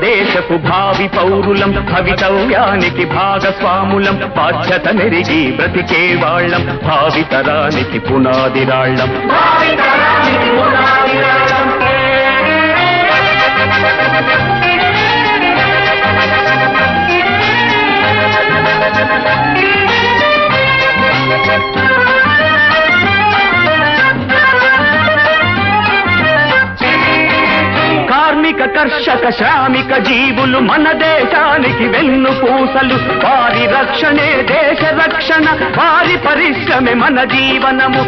భారతదేశపు భావి పౌరులం భవితవ్యానికి భాగస్వాములం బాధ్యత నెరిగి బ్రతికే వాళ్ళం భావితరానికి పునాదిరాళ్ళం కార్మిక కర్షక శ్రామిక జీవులు మన దేశానికి వెన్నుపూసలు వారి రక్షణే దేశ రక్షణ వారి పరిశ్రమే మన జీవనము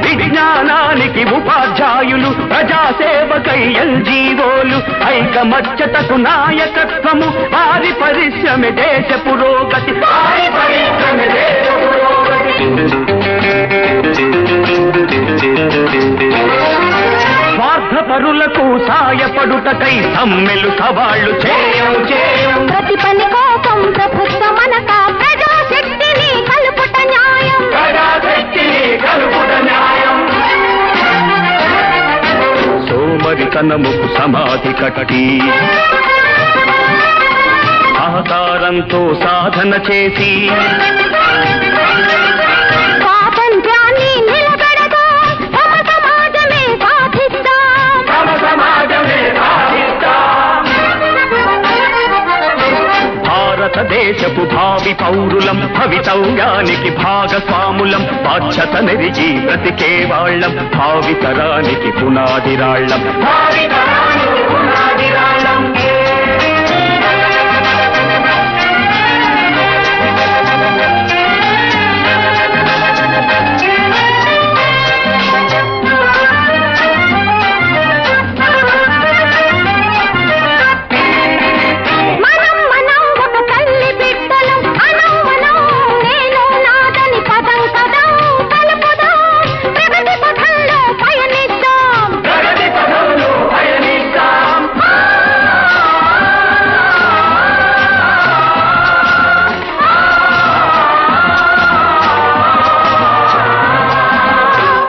విజ్ఞానానికి ఉపాధ్యాయులు ప్రజాసేవకై ఎన్‌జీఓలు ఐకమత్యతకు నాయకత్వము వారి పరిశ్రమే దేశ పురోగతి స్వార్థపరులకు సాయపడుటకై సమ్మెలు సవాళ్లు చేయం ప్రతి పని కోసం ప్రభుత్వమనక ప్రజాశక్తిని కలుపుట న్యాయం సోమరితనముకు సమాధి కట్టి ఆకారంతో సాధన చేసి భారతదేశపు భావి పౌరులం భవితవ్యానికి భాగస్వాములం బాధ్యత నెరిగి బ్రతికే వాళ్ళం భావితరానికి పునాదిరాళ్ళం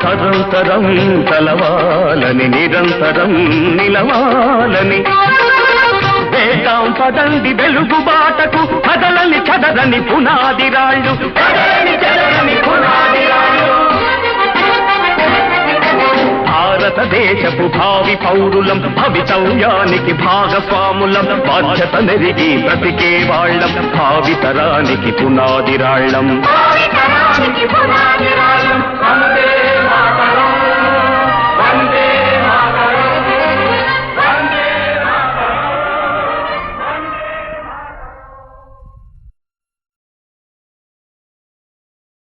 నిరంతరం కలవాలని నిరంతరం నిలవాలని వేదాం పదండి వెలుగు బాటకు కదలని చదరని పునాదిరాళ్ళు భారతదేశపు భావి పౌరులం భవితవ్యానికి భాగస్వాములం బాధ్యత నెరిగి బ్రతికే వాళ్ళం భావితరానికి పునాదిరాళ్ళం